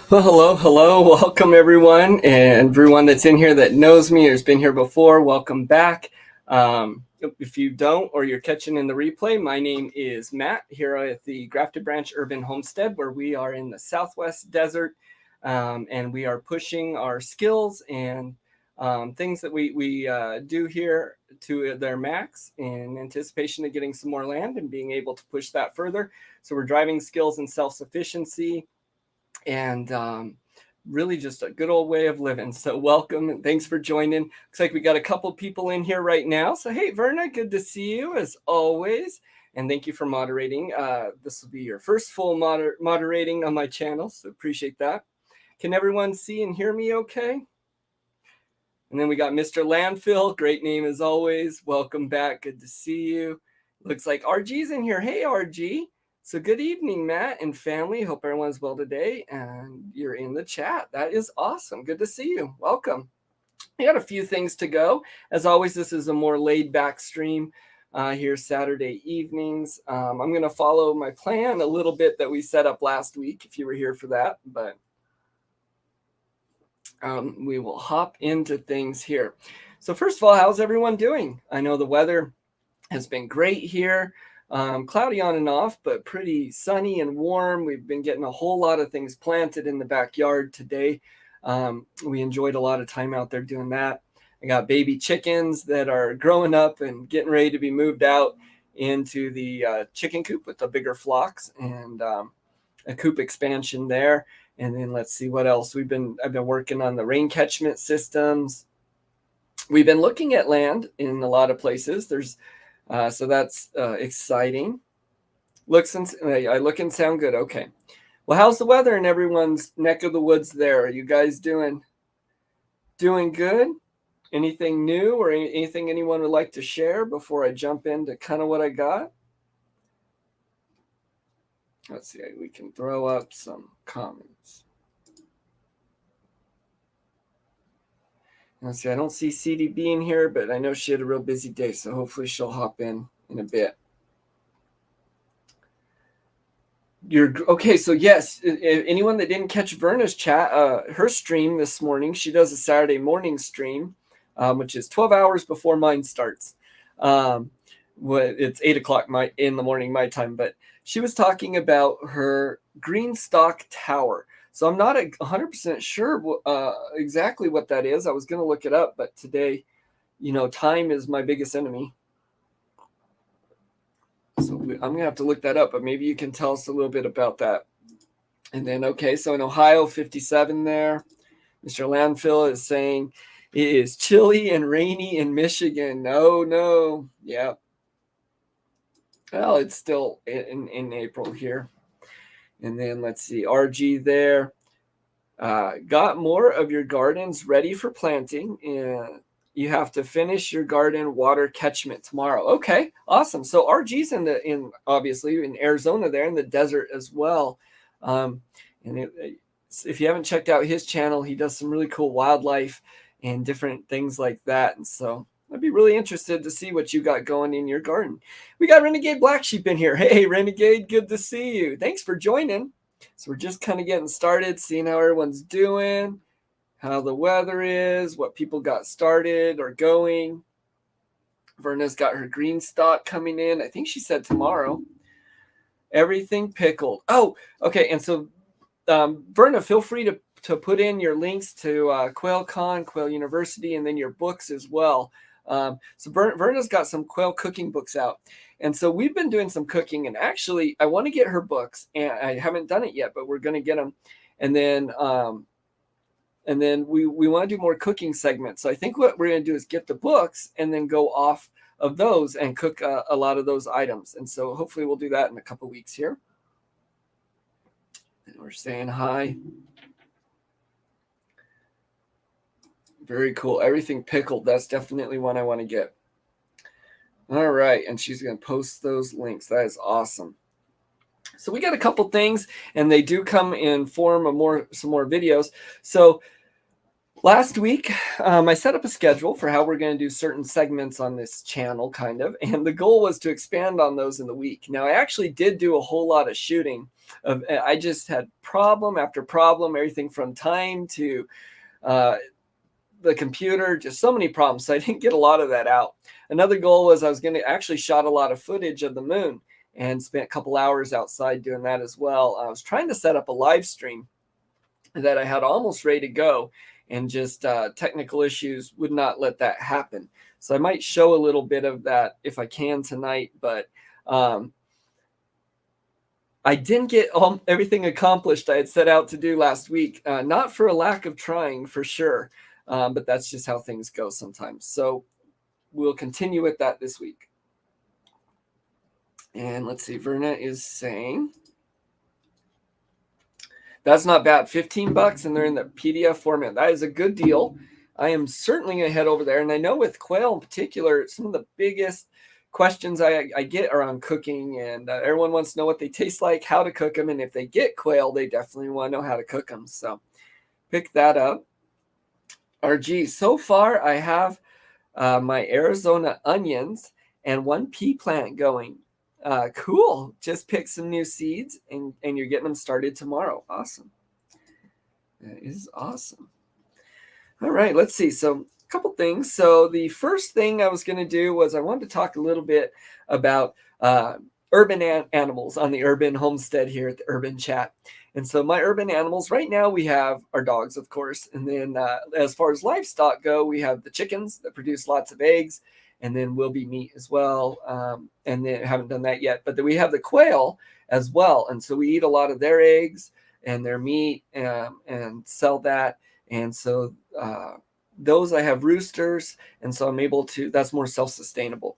Well, hello. Welcome, everyone. And everyone that's in here that knows me or has been here before, welcome back. If you don't or you're catching in the replay, my name is Matt here at the Grafted Branch Urban Homestead, where we are in the Southwest Desert. And we are pushing our skills and things that we do here to their max in anticipation of getting some more land and being able to push that further. So we're driving skills and self-sufficiency and really just a good old way of living. So welcome and thanks for joining. Looks like we got a couple people in here right now. So hey, Verna, good to see you as always. And thank you for moderating. This will be your first full moderating on my channel, so appreciate that. Can everyone see and hear me okay? And then we got Mr. Landfill. Great name as always. Welcome back. Good to see you. Looks like RG's in here. Hey, RG. So good evening, Matt and family. Hope everyone's well today and you're in the chat. That is awesome. Good to see you. Welcome. We got a few things to go. As always, this is a more laid back stream here Saturday evenings. I'm going to follow my plan a little bit that we set up last week if you were here for that, but we will hop into things here. So first of all, how's everyone doing? I know the weather has been great here. Cloudy on and off, but pretty sunny and warm. We've been getting a whole lot of things planted in the backyard today. We enjoyed a lot of time out there doing that. I got baby chickens that are growing up and getting ready to be moved out into the chicken coop with the bigger flocks, and a coop expansion there. And then let's see what else. I've been working on the rain catchment systems. We've been looking at land in a lot of places. So that's exciting. I look and sound good. Okay. Well, how's the weather in everyone's neck of the woods there? Are you guys doing good? Anything new or anything anyone would like to share before I jump into kind of what I got? Let's see. We can throw up some comments. Let's see. I don't see CDB in here, but I know she had a real busy day, so hopefully she'll hop in a bit. Okay, so yes, anyone that didn't catch Verna's chat, her stream this morning, she does a Saturday morning stream, which is 12 hours before mine starts. It's 8 o'clock in the morning my time, but she was talking about her green stock tower. So I'm not 100% sure exactly what that is. I was going to look it up, but today, time is my biggest enemy. So I'm going to have to look that up, but maybe you can tell us a little bit about that. And then, okay, so in Ohio, 57 there. Mr. Landfill is saying it is chilly and rainy in Michigan. No. Yeah. Well, it's still in April here. And then let's see, RG there. Got more of your gardens ready for planting. And you have to finish your garden water catchment tomorrow. Okay, awesome. So RG's obviously in Arizona there in the desert as well. If you haven't checked out his channel, he does some really cool wildlife and different things like that. And so I'd be really interested to see what you got going in your garden. We got Renegade Black Sheep in here. Hey, Renegade, good to see you. Thanks for joining. So we're just kind of getting started, seeing how everyone's doing, how the weather is, what people got started or going. Verna's got her green stock coming in. I think she said tomorrow. Everything pickled. Oh, okay. And so, Verna, feel free to put in your links to QuailCon, Quail University, and then your books as well. So Verna's got some quail cooking books out. And so we've been doing some cooking, and actually I want to get her books, and I haven't done it yet, but we're going to get them. And then we want to do more cooking segments. So I think what we're going to do is get the books and then go off of those and cook a lot of those items. And so hopefully we'll do that in a couple weeks here. And we're saying hi. Very cool. Everything pickled. That's definitely one I want to get. All right. And she's going to post those links. That is awesome. So we got a couple things, and they do come in form of some more videos. So Last week, I set up a schedule for how we're going to do certain segments on this channel, kind of, and the goal was to expand on those in the week. Now, I actually did do a whole lot of shooting. I just had problem after problem, everything from time to uh, the computer, just so many problems. So I didn't get a lot of that out. Another goal was I was going to actually shot a lot of footage of the moon and spent a couple hours outside doing that as well. I was trying to set up a live stream that I had almost ready to go, and just technical issues would not let that happen. So I might show a little bit of that if I can tonight, but I didn't get everything accomplished I had set out to do last week, not for a lack of trying, for sure, but that's just how things go sometimes. So we'll continue with that this week. And let's see, Verna is saying, that's not bad. $15, and they're in the PDF format. That is a good deal. I am certainly going to head over there. And I know with quail in particular, some of the biggest questions I get around cooking, and everyone wants to know what they taste like, how to cook them. And if they get quail, they definitely want to know how to cook them. So pick that up. RG, so far I have my Arizona onions and one pea plant going. Cool. Just pick some new seeds and you're getting them started tomorrow. Awesome. That is awesome. All right, let's see. So a couple things. So the first thing I was going to do was I wanted to talk a little bit about urban animals on the Urban Homestead here at the Urban Chat. And so my urban animals, right now we have our dogs, of course. And then as far as livestock go, we have the chickens that produce lots of eggs. And then will be meat as well. And then haven't done that yet. But then we have the quail as well. And so we eat a lot of their eggs and their meat and sell that. And so those I have roosters. And so I'm able to, that's more self-sustainable.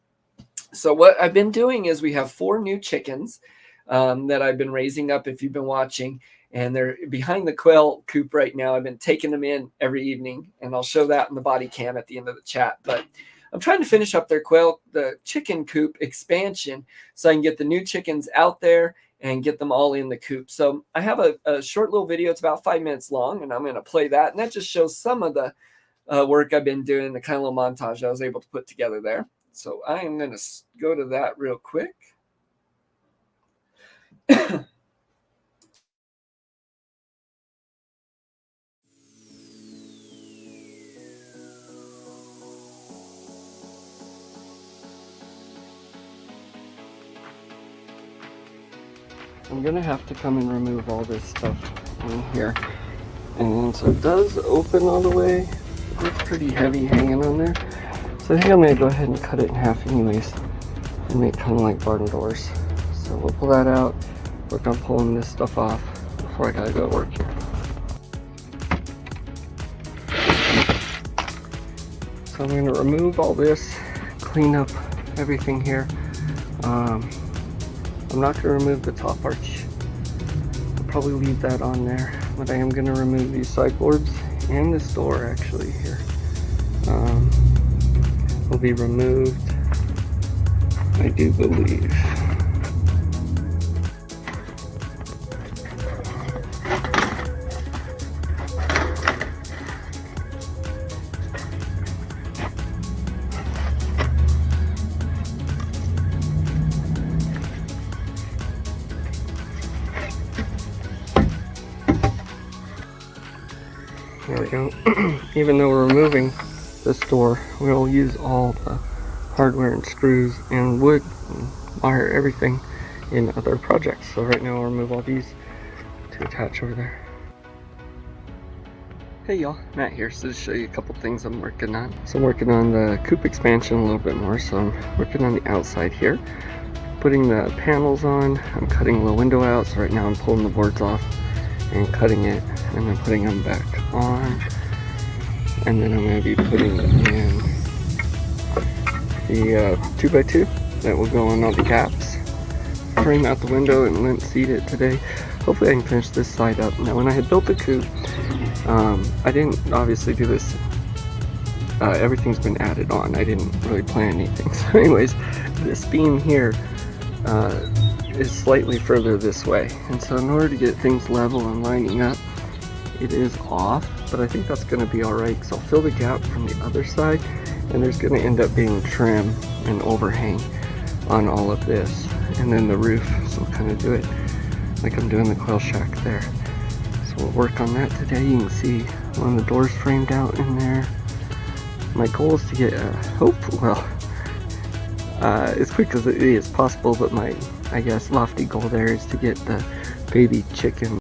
So what I've been doing is we have 4 new chickens that I've been raising up, if you've been watching. And they're behind the quail coop right now. I've been taking them in every evening. And I'll show that in the body cam at the end of the chat. But I'm trying to finish up the chicken coop expansion so I can get the new chickens out there and get them all in the coop. So I have a short little video. It's about 5 minutes long, and I'm going to play that. And that just shows some of the work I've been doing, the kind of little montage I was able to put together there. So I am going to go to that real quick. I'm going to have to come and remove all this stuff in here. And so it does open all the way. It's pretty heavy hanging on there. So I think I'm going to go ahead and cut it in half anyways and make kind of like barn doors. So we'll pull that out, work on pulling this stuff off before I got to go to work here. So I'm going to remove all this, clean up everything here. I'm not going to remove the top arch. I'll probably leave that on there, but I am going to remove these sideboards and this door actually here. Will be removed, I do believe. There we go. Even though we're removing this door, we'll use all the hardware and screws and wood and wire, everything in other projects. So right now I'll remove all these to attach over there. Hey y'all, Matt here. So to show you a couple things I'm working on. So I'm working on the coop expansion a little bit more. So I'm working on the outside here, putting the panels on. I'm cutting a little window out. So right now I'm pulling the boards off and cutting it and then putting them back on. And then I'm going to be putting in the 2x2 that will go on all the gaps. Frame out the window and lint seat it today. Hopefully I can finish this side up. Now when I had built the coop, I didn't obviously do this. Everything's been added on. I didn't really plan anything. So anyways, this beam here is slightly further this way. And so in order to get things level and lining up, it is off. but I think that's going to be all right because I'll fill the gap from the other side, and there's going to end up being trim and overhang on all of this, and then the roof, so I'll kind of do it like I'm doing the quail shack there. So we'll work on that today. You can see one of the doors framed out in there. My goal is to get as quick as it is possible, but my, I guess, lofty goal there is to get the baby chicken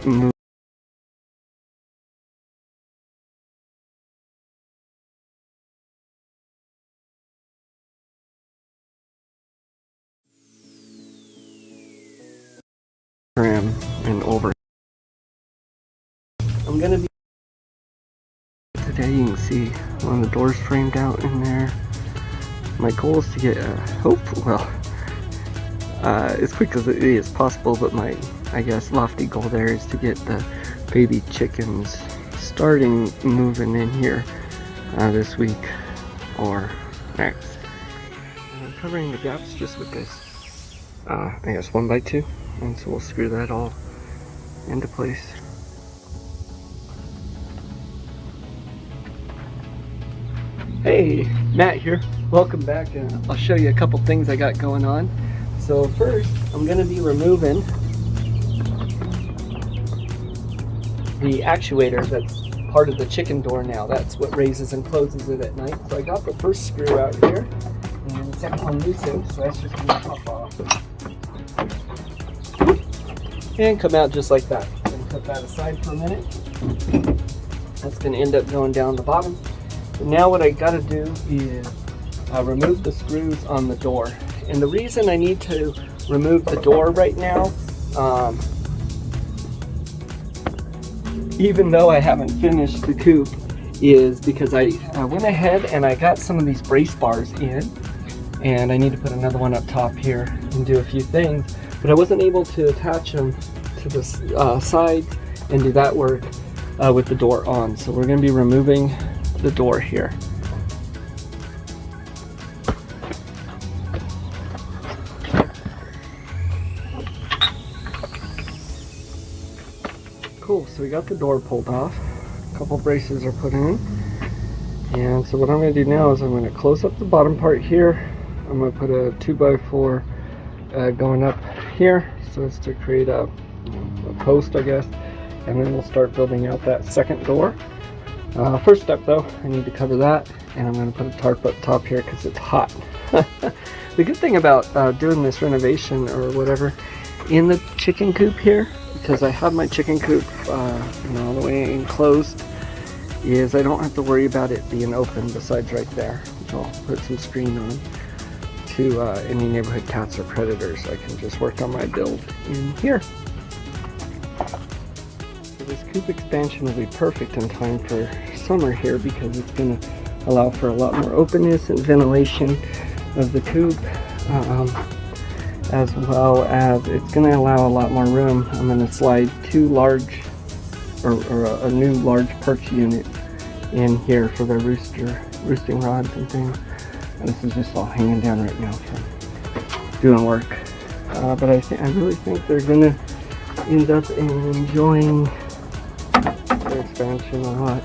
moved. Trim and over. I'm gonna be today. You can see one of the doors framed out in there. My goal is to get as quick as it is possible, but my, I guess, lofty goal there is to get the baby chickens starting moving in here this week or next. And I'm covering the gaps just with this, I guess 1x2, and so we'll screw that all into place. Hey, Matt here. Welcome back, and I'll show you a couple things I got going on. So first, I'm going to be removing the actuator that's part of the chicken door now. That's what raises and closes it at night. So I got the first screw out here, and the second one loosened, so that's just going to pop off. And come out just like that. I'm going to put that aside for a minute. That's going to end up going down the bottom. And now what I got to do is remove the screws on the door. And the reason I need to remove the door right now, even though I haven't finished the coop, is because I went ahead and I got some of these brace bars in, and I need to put another one up top here and do a few things, but I wasn't able to attach them to the sides and do that work with the door on. So we're going to be removing the door here. Cool, so we got the door pulled off. A couple braces are put in. And so what I'm going to do now is I'm going to close up the bottom part here. I'm going to put a 2x4 going up here, so it's to create a post, I guess. And then we'll start building out that second door. First step though, I need to cover that, and I'm going to put a tarp up top here because it's hot. The good thing about doing this renovation or whatever in the chicken coop here, because I have my chicken coop all the way enclosed, is I don't have to worry about it being open besides right there, which I'll put some screen on to any neighborhood cats or predators. I can just work on my build in here. So this coop expansion will be perfect in time for summer here because it's going to allow for a lot more openness and ventilation of the coop, as well as it's going to allow a lot more room. I'm going to slide two large or a new large perch unit in here for the roosting rods and things. And this is just all hanging down right now from doing work. But I really think they're going to end up enjoying the expansion a lot,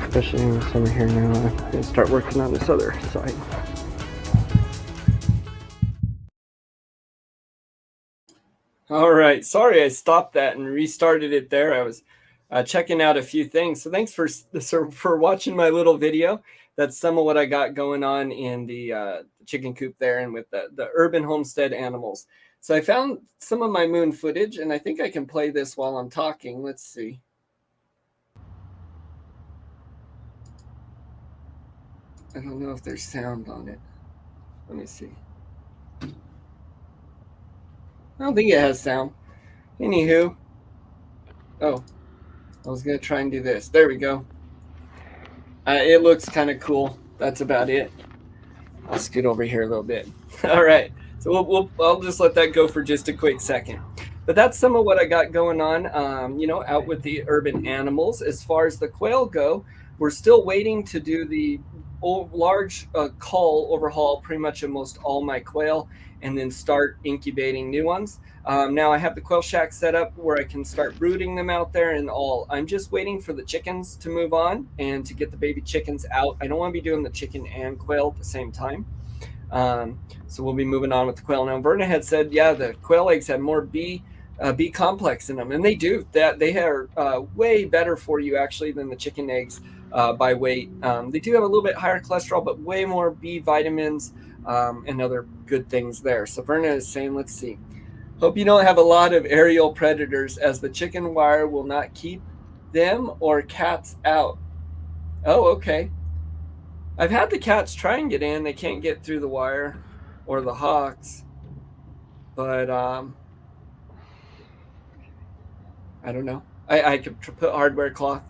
especially in the summer here now. I'm going to start working on this other side. All right, sorry I stopped that and restarted it there. I was checking out a few things. So thanks for watching my little video. That's some of what I got going on in the chicken coop there and with the urban homestead animals. So I found some of my moon footage, and I think I can play this while I'm talking. Let's see. I don't know if there's sound on it. Let me see. I don't think it has sound. Anywho. Oh, I was going to try and do this. There we go. It looks kind of cool. That's about it. I'll scoot over here a little bit. All right. So I'll just let that go for just a quick second. But that's some of what I got going on, out with the urban animals. As far as the quail go, we're still waiting to do the large cull overhaul pretty much almost all my quail and then start incubating new ones. Now I have the quail shack set up where I can start brooding them out there and all. I'm just waiting for the chickens to move on and to get the baby chickens out. I don't want to be doing the chicken and quail at the same time. So we'll be moving on with the quail. Now, Verna had said, yeah, the quail eggs have more B complex in them, and they do. That they are way better for you actually than the chicken eggs by weight. They do have a little bit higher cholesterol, but way more B vitamins and other good things there. So Verna is saying, let's see. Hope you don't have a lot of aerial predators, as the chicken wire will not keep them or cats out. Oh, okay. I've had the cats try and get in. They can't get through the wire, or the hawks. But I don't know. I could put hardware cloth.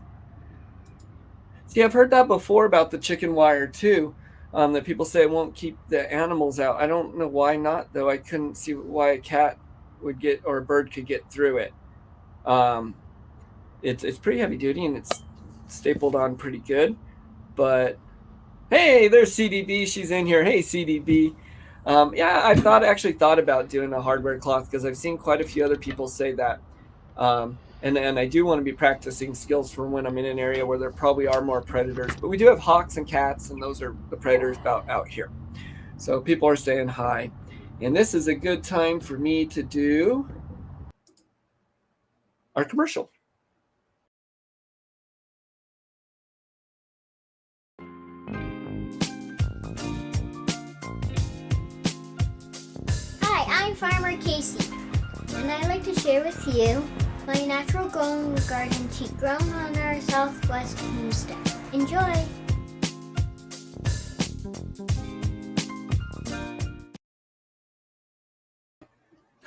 See, I've heard that before about the chicken wire too. That people say it won't keep the animals out. I don't know why not, though. I couldn't see why a cat would get, or a bird could get through it. It's pretty heavy duty and it's stapled on pretty good. But hey, there's CDB. She's in here. Hey, CDB. Yeah, I actually thought about doing a hardware cloth because I've seen quite a few other people say that. And I do want to be practicing skills for when I'm in an area where there probably are more predators. But we do have hawks and cats, and those are the predators out here. So people are saying hi. And this is a good time for me to do our commercial. Hi, I'm Farmer Casey, and I'd like to share with you my natural growing garden tea grown on our Southwest homestead. Enjoy!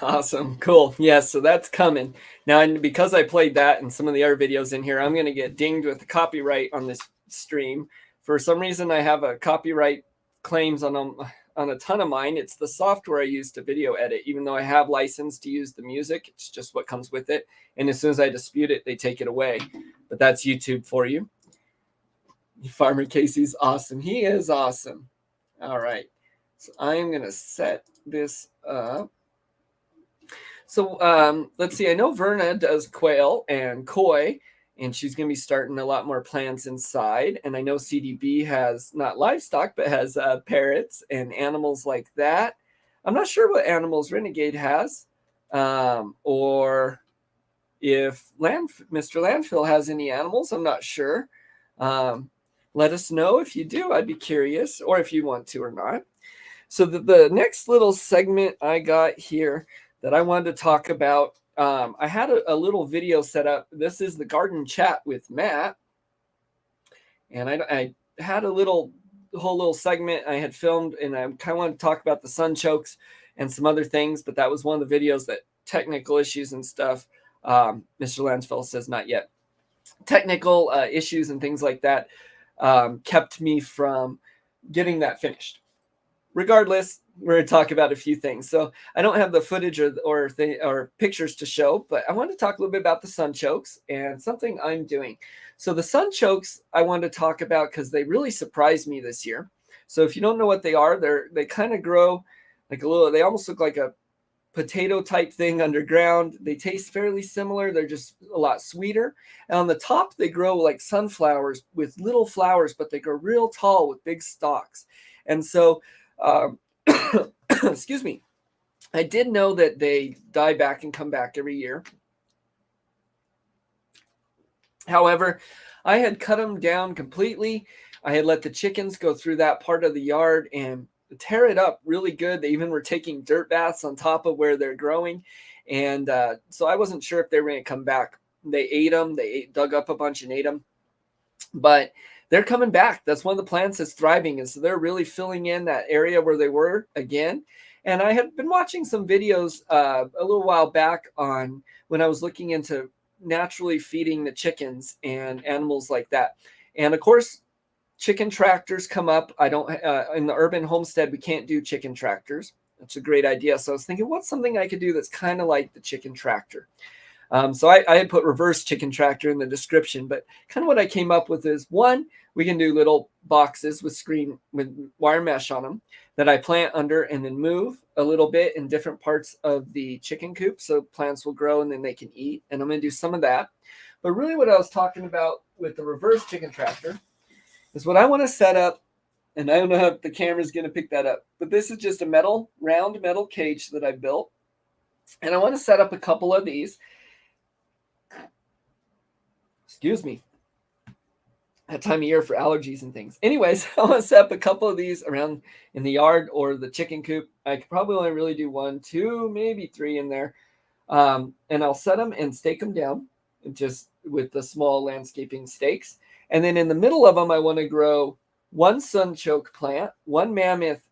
Awesome. Cool. Yes, so that's coming. Now, and because I played that and some of the other videos in here, I'm going to get dinged with copyright on this stream. For some reason, I have a copyright claims on a ton of mine. It's the software I use to video edit. Even though I have license to use the music, it's just what comes with it. And as soon as I dispute it, they take it away. But that's YouTube for you. Farmer Casey's awesome. He is awesome. All right. So I am going to set this up. So let's see. I know Verna does quail and koi, and she's going to be starting a lot more plants inside. And I know CDB has not livestock, but has parrots and animals like that. I'm not sure what animals Renegade has, or if Mr. Landfill has any animals. I'm not sure. Let us know if you do. I'd be curious, or if you want to or not. So the next little segment I got here that I wanted to talk about, I had a little video set up. This is the garden chat with Matt. And I had a whole little segment I had filmed, and I kind of wanted to talk about the sun chokes and some other things, but that was one of the videos that technical issues and stuff. Mr. Lansfeld says not yet. Technical issues and things like that kept me from getting that finished. Regardless, we're going to talk about a few things. So I don't have the footage or pictures to show, but I want to talk a little bit about the sun chokes and something I'm doing. So the sun chokes I wanted to talk about because they really surprised me this year. So if you don't know what they are, they kind of grow like they almost look like a potato type thing underground. They taste fairly similar. They're just a lot sweeter. And on the top, they grow like sunflowers with little flowers, but they grow real tall with big stalks. And so excuse me, I did know that they die back and come back every year. However, I had cut them down completely. I had let the chickens go through that part of the yard and tear it up really good. They even were taking dirt baths on top of where they're growing. And so I wasn't sure if they were going to come back. They ate them. They dug up a bunch and ate them. But they're coming back. That's one of the plants that's thriving. And so they're really filling in that area where they were again. And I had been watching some videos a little while back on when I was looking into naturally feeding the chickens and animals like that. And of course, chicken tractors come up. I don't, in the urban homestead, we can't do chicken tractors. That's a great idea. So I was thinking, what's something I could do that's kind of like the chicken tractor? So I had put reverse chicken tractor in the description, but kind of what I came up with is one, we can do little boxes with wire mesh on them that I plant under and then move a little bit in different parts of the chicken coop so plants will grow and then they can eat. And I'm going to do some of that. But really what I was talking about with the reverse chicken tractor is what I want to set up. And I don't know if the camera's going to pick that up, but this is just a round metal cage that I built. And I want to set up a couple of these. Excuse me. That time of year for allergies and things. Anyways, I want to set up a couple of these around in the yard or the chicken coop. I could probably only really do 1, 2, maybe 3 in there. And I'll set them and stake them down just with the small landscaping stakes. And then in the middle of them, I want to grow 1 sunchoke plant, 1 mammoth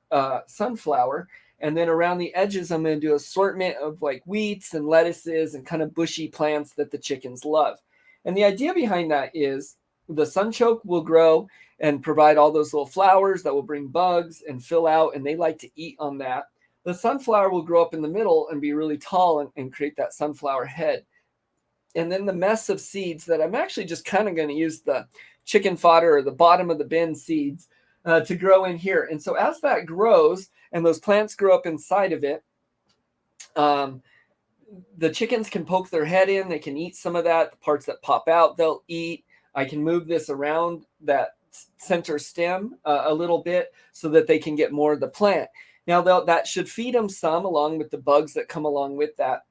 sunflower, and then around the edges, I'm going to do assortment of like wheats and lettuces and kind of bushy plants that the chickens love. And the idea behind that is the sunchoke will grow and provide all those little flowers that will bring bugs and fill out, and they like to eat on that. The sunflower will grow up in the middle and be really tall and create that sunflower head. And then the mess of seeds that I'm actually just kind of going to use the chicken fodder or the bottom of the bin seeds to grow in here. And so as that grows and those plants grow up inside of it, the chickens can poke their head in. They can eat some of that. The parts that pop out, they'll eat. I can move this around that center stem a little bit so that they can get more of the plant. Now, that should feed them some along with the bugs that come along with that,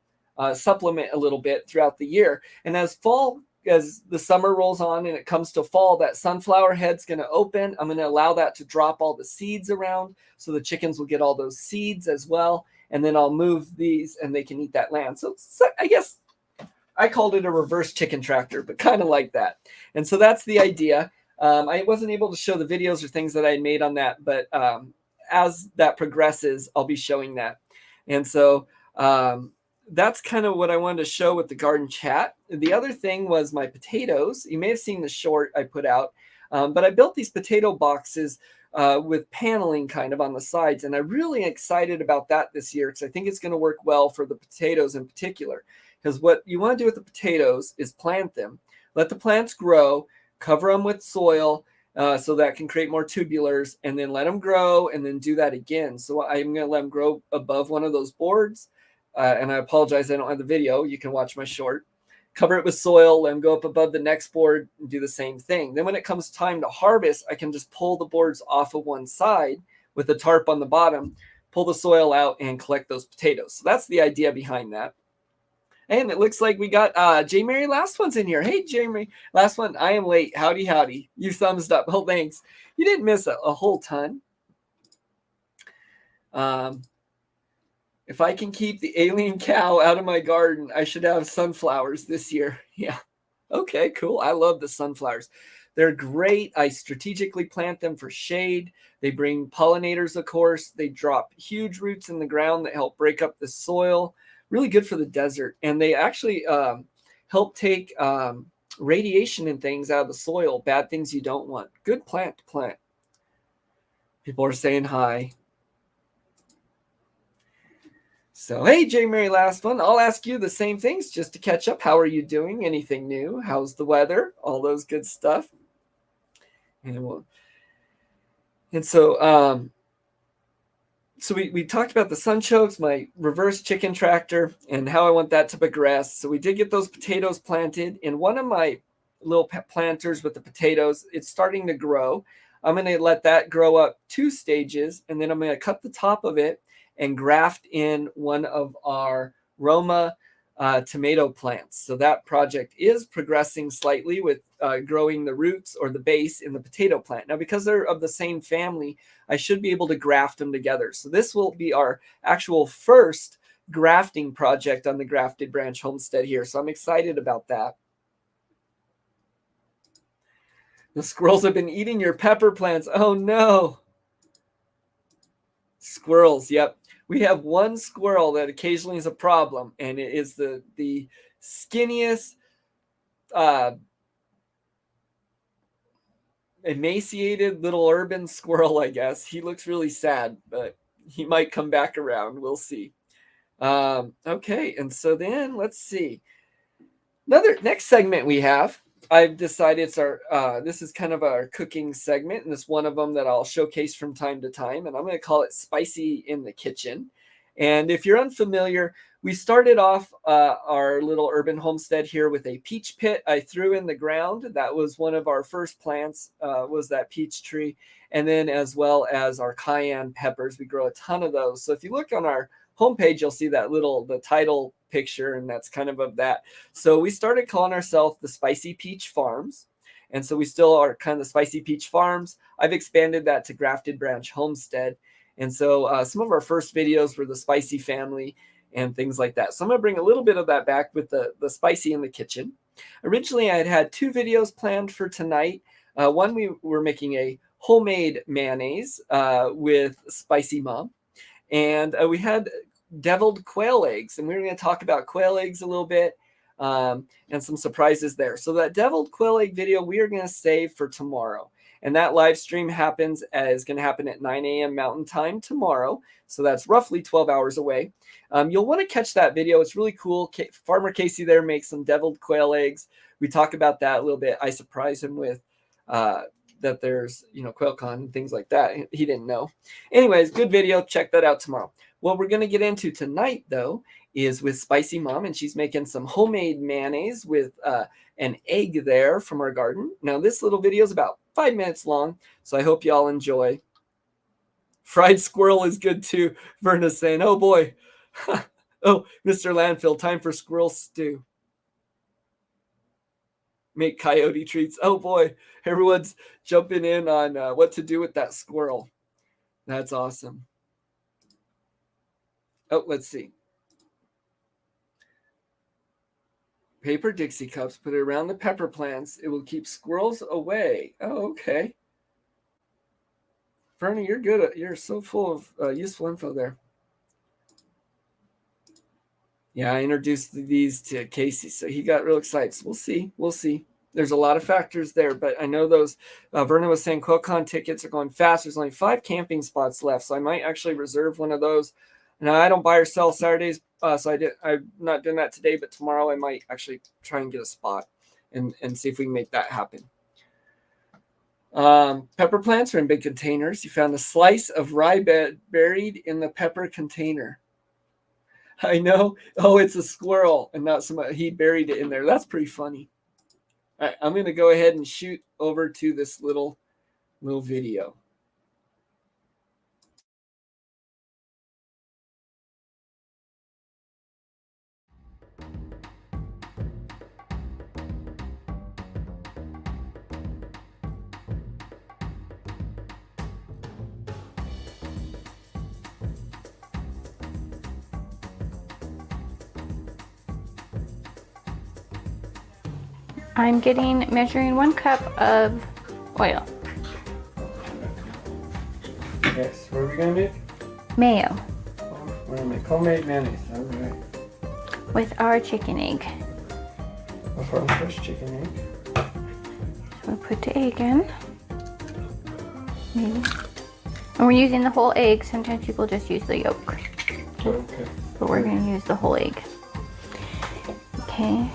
supplement a little bit throughout the year. And as the summer rolls on and it comes to fall, that sunflower head's going to open. I'm going to allow that to drop all the seeds around so the chickens will get all those seeds as well. And then I'll move these and they can eat that land. So I guess I called it a reverse chicken tractor, but kind of like that. And so that's the idea. I wasn't able to show the videos or things that I had made on that, but as that progresses, I'll be showing that. And so that's kind of what I wanted to show with the garden chat. The other thing was my potatoes. You may have seen the short I put out, but I built these potato boxes with paneling kind of on the sides. And I'm really excited about that this year because I think it's going to work well for the potatoes in particular. Because what you want to do with the potatoes is plant them, let the plants grow, cover them with soil so that can create more tubulars, and then let them grow and then do that again. So I'm going to let them grow above one of those boards. And I apologize, I don't have the video. You can watch my short. Cover it with soil, let them go up above the next board and do the same thing. Then when it comes time to harvest, I can just pull the boards off of one side with a tarp on the bottom, pull the soil out and collect those potatoes. So that's the idea behind that. And it looks like we got J. Mary Last One's in here. Hey, J. Mary Last One, I am late. Howdy, howdy. You thumbs up. Oh, thanks. You didn't miss a whole ton. If I can keep the alien cow out of my garden, I should have sunflowers this year. Yeah. Okay, cool. I love the sunflowers. They're great. I strategically plant them for shade. They bring pollinators, of course. They drop huge roots in the ground that help break up the soil. Really good for the desert. And they actually help take radiation and things out of the soil, bad things you don't want. Good plant to plant. People are saying hi. So, hey, J. Mary Last One, I'll ask you the same things just to catch up. How are you doing? Anything new? How's the weather? All those good stuff. And so we talked about the sunchokes, my reverse chicken tractor, and how I want that to progress. So we did get those potatoes planted. In one of my little planters with the potatoes, it's starting to grow. I'm going to let that grow up 2 stages, and then I'm going to cut the top of it and graft in one of our Roma tomato plants. So that project is progressing slightly with growing the roots or the base in the potato plant. Now, because they're of the same family, I should be able to graft them together. So this will be our actual first grafting project on the Grafted Branch Homestead here. So I'm excited about that. The squirrels have been eating your pepper plants. Oh, no. Squirrels, yep. We have one squirrel that occasionally is a problem, and it is the skinniest, emaciated little urban squirrel, I guess. He looks really sad, but he might come back around. We'll see. Okay, and so then let's see. Next segment we have, I've decided it's this is kind of our cooking segment, and it's one of them that I'll showcase from time to time, and I'm going to call it Spicy in the Kitchen. And if you're unfamiliar, we started off our little urban homestead here with a peach pit I threw in the ground. That was one of our first plants, was that peach tree. And then as well as our cayenne peppers, we grow a ton of those. So if you look on our homepage, you'll see the title picture, and that's kind of that. So we started calling ourselves the Spicy Peach Farms. And so we still are kind of the Spicy Peach Farms. I've expanded that to Grafted Branch Homestead. And so some of our first videos were the Spicy family and things like that. So I'm going to bring a little bit of that back with the Spicy in the Kitchen. Originally, I had 2 videos planned for tonight. One, we were making a homemade mayonnaise with Spicy Mom. And we had deviled quail eggs, and we were going to talk about quail eggs a little bit and some surprises there. So that deviled quail egg video we are going to save for tomorrow. And that live stream is going to happen at 9 a.m. Mountain Time tomorrow. So that's roughly 12 hours away. You'll want to catch that video. It's really cool. Farmer Casey there makes some deviled quail eggs. We talk about that a little bit. I surprise him with that there's, QuailCon and things like that. He didn't know. Anyways, good video. Check that out tomorrow. What we're going to get into tonight, though, is with Spicy Mom, and she's making some homemade mayonnaise with an egg there from our garden. Now, this little video is about 5 minutes long, so I hope y'all enjoy. Fried squirrel is good too. Verna's saying, oh boy. Oh, Mr. Landfill, time for squirrel stew. Make coyote treats. Oh boy, everyone's jumping in on what to do with that squirrel. That's awesome. Oh, let's see. Paper Dixie cups, put it around the pepper plants. It will keep squirrels away. Oh, okay. Bernie, you're good. You're so full of useful info there. Yeah, I introduced these to Casey, so he got real excited. So we'll see. There's a lot of factors there, but I know those. Verna was saying QuailCon tickets are going fast. There's only 5 camping spots left, so I might actually reserve one of those. Now, I don't buy or sell Saturdays, so I'm not doing that today, but tomorrow I might actually try and get a spot and see if we can make that happen. Pepper plants are in big containers. You found a slice of rye buried in the pepper container. I know. Oh, it's a squirrel and not somebody. He buried it in there. That's pretty funny. All right, I'm going to go ahead and shoot over to this little video. I'm measuring 1 cup of oil. Yes, what are we going to make? Mayo. We're going to make homemade mayonnaise. All right. With our chicken egg. Before our first chicken egg. So we'll put the egg in. Maybe. And we're using the whole egg. Sometimes people just use the yolk. Okay. But we're going to use the whole egg. Okay.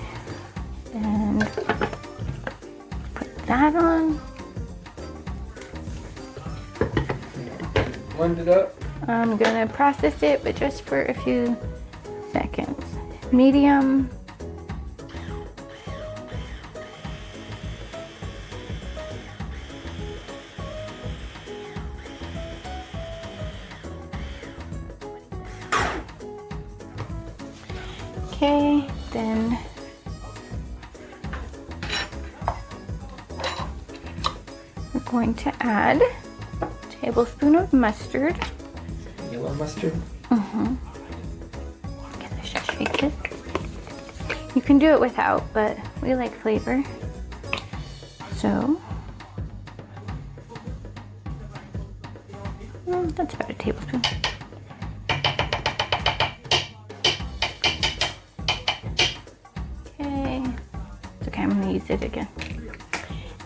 And put that on. Blend it up. I'm gonna process it, but just for a few seconds. Medium. Okay, then we're going to add a tablespoon of mustard. Yellow mustard? Okay, let's just shake this. You can do it without, but we like flavor. So, that's about a tablespoon. Okay, it's okay, I'm gonna use it again.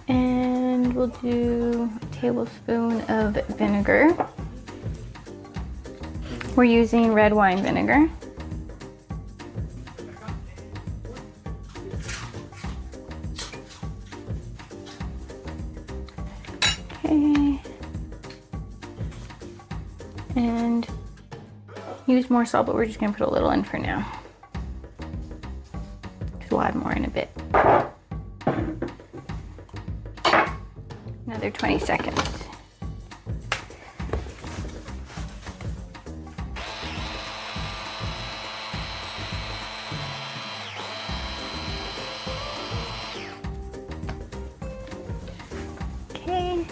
And we'll do a tablespoon of vinegar. We're using red wine vinegar. Okay. And use more salt, but we're just gonna put a little in for now. Because we'll add more in a bit. Another 20 seconds. Okay.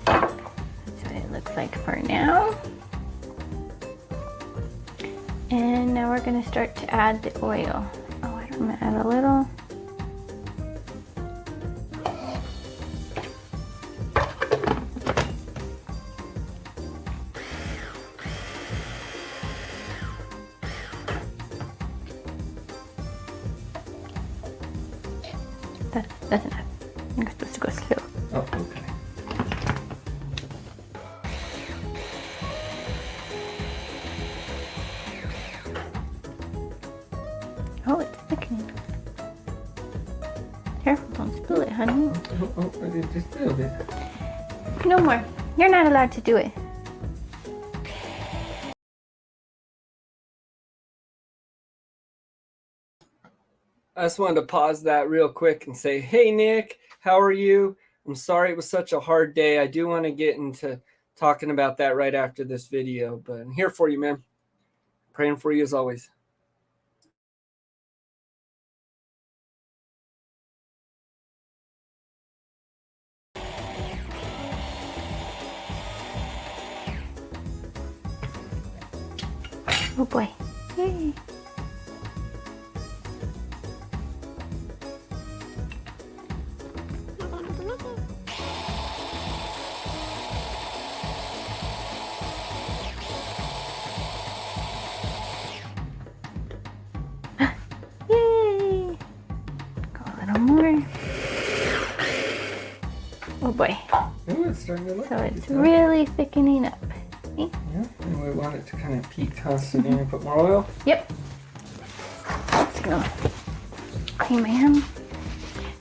That's what it looks like for now. And now we're gonna start to add the oil. Oh, I'm gonna add a little. That's enough. You're supposed to go slow. Oh, okay. Oh, it's thickening. Careful, don't spill it, honey. Oh, I did just a little bit. No more. You're not allowed to do it. I just wanted to pause that real quick and say, hey, Nick, how are you? I'm sorry it was such a hard day. I do want to get into talking about that right after this video, but I'm here for you, man. Praying for you as always. Oh boy. Yay. Yay! Go a little more. Oh boy. Ooh, it's starting to look So like it's really thickening up. See? Yeah, and we want it to kind of peak constantly and put more oil. Yep. Let's go. Clean my hand.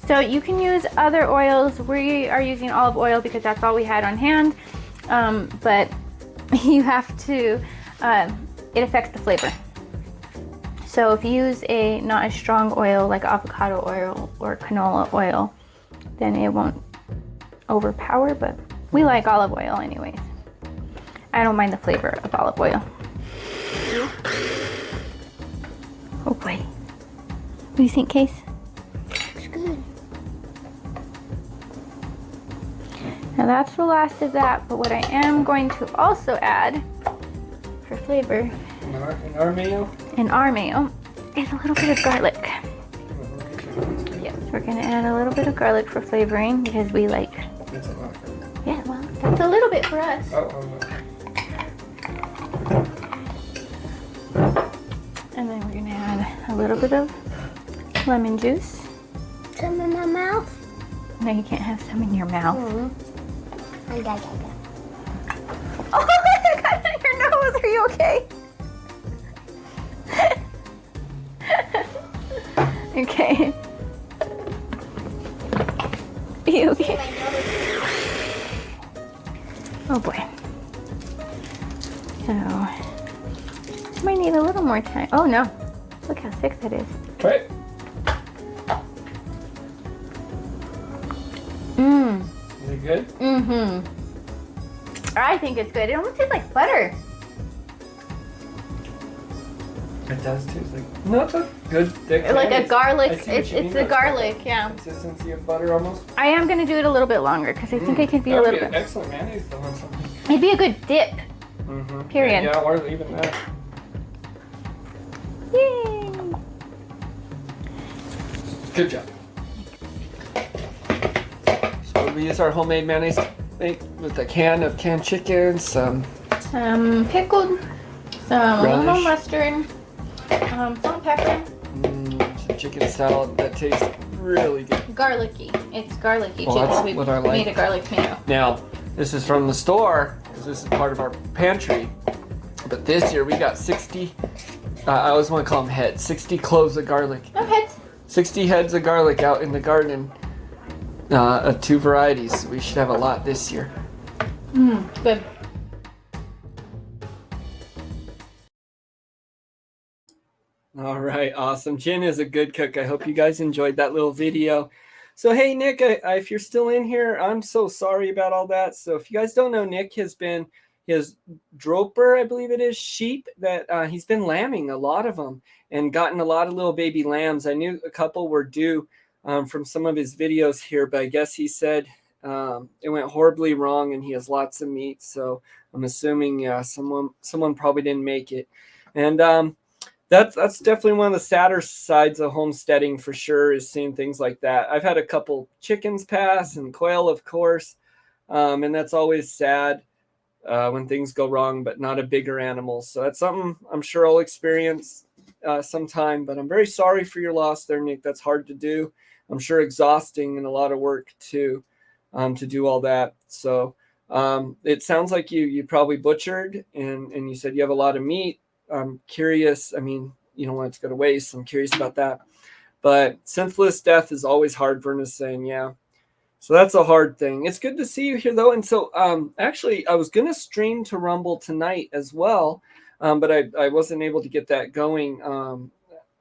So you can use other oils. We are using olive oil because that's all we had on hand. But you have to, it affects the flavor. So if you use a not as strong oil like avocado oil or canola oil, then it won't overpower, but we like olive oil anyways. I don't mind the flavor of olive oil. Oh boy. What do you think, Case? Looks good. Now that's the last of that, but what I am going to also add for flavor In our mayo? in our mayo is a little bit of garlic. Yes, we're gonna add a little bit of garlic for flavoring because we like. That's a lot. Yeah, well, that's a little bit for us. And then we're gonna add a little bit of lemon juice. Some in my mouth. No, you can't have some in your mouth. I got. Oh, I got it on your nose. Are you okay? Okay. Are you okay? Oh boy. So, might need a little more time. Oh no. Look how thick that is. Okay. Mmm. Is it good? Mm-hmm. I think it's good. It almost tastes like butter. It does taste like, no, it's a good thick. Like a candy. garlic. I see what It's you mean. the That's garlic, got yeah. Consistency of butter almost. I am gonna do it a little bit longer because I think it could be a That would little be an bit. excellent mayonnaise though on something. It'd be a good dip. Mm-hmm. Period. Yeah, or even that. Yay! Good job. So we use our homemade mayonnaise with a can of canned chicken, some Pickled, some little relish. mustard, salt and pepper, some chicken salad that tastes really good. garlicky. It's garlicky Well, too. that's We what I like. made a garlic tomato. Now, this is from the store, because this is part of our pantry. But this year we got 60, I always want to call them heads, 60 cloves of garlic. No heads. 60 heads of garlic out in the garden. of 2 varieties. We should have a lot this year. Good. All right, awesome. Jen is a good cook. I hope you guys enjoyed that little video. So, hey, Nick, if you're still in here, I'm so sorry about all that. So, if you guys don't know, Nick has been his droper, I believe it is, sheep that he's been lambing a lot of them and gotten a lot of little baby lambs. I knew a couple were due from some of his videos here, but I guess he said it went horribly wrong and he has lots of meat. So, I'm assuming, yeah, someone probably didn't make it. And that's definitely one of the sadder sides of homesteading for sure, is seeing things like that. I've had a couple chickens pass and quail, of course, and that's always sad when things go wrong, but not a bigger animal. So that's something I'm sure I'll experience sometime, but I'm very sorry for your loss there, Nick. That's hard to do. I'm sure exhausting and a lot of work too, to do all that. So it sounds like you probably butchered and you said you have a lot of meat. I'm curious. I mean, you don't want it to go to waste. I'm curious about that. But senseless death is always hard, Verna's saying, yeah. So that's a hard thing. It's good to see you here, though. And so actually, I was going to stream to Rumble tonight as well, but I wasn't able to get that going.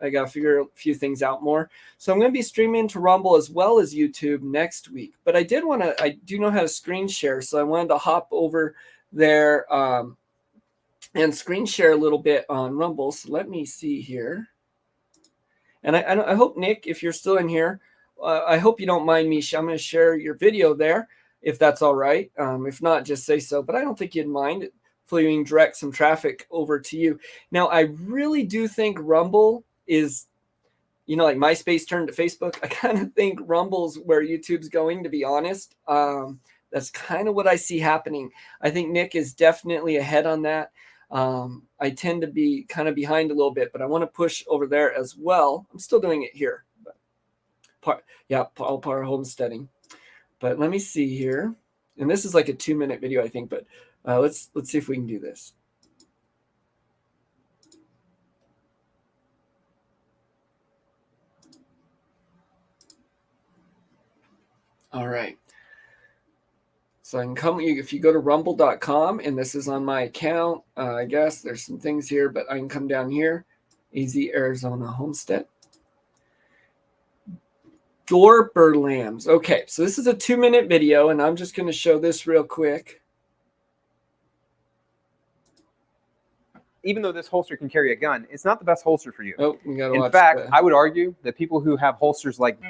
I got to figure a few things out more. So I'm going to be streaming to Rumble as well as YouTube next week. But I do know how to screen share. So I wanted to hop over there and screen share a little bit on Rumble. So let me see here. And I hope, Nick, if you're still in here, I hope you don't mind me. I'm going to share your video there, if that's all right. If not, just say so. But I don't think you'd mind. Hopefully we can direct some traffic over to you. Now, I really do think Rumble is, like MySpace turned to Facebook. I kind of think Rumble's where YouTube's going, to be honest. That's kind of what I see happening. I think Nick is definitely ahead on that. I tend to be kind of behind a little bit, but I want to push over there as well. I'm still doing it here. All part of homesteading. But let me see here. And this is like a 2-minute video, I think, but let's see if we can do this. All right. So I can come, if you go to rumble.com, and this is on my account, I guess there's some things here, but I can come down here, AZ Arizona Homestead. Dorper lambs. Okay, so this is a 2-minute video, and I'm just going to show this real quick. Even though this holster can carry a gun, it's not the best holster for you. Oh, we got to watch. In fact, I would argue that people who have holsters like...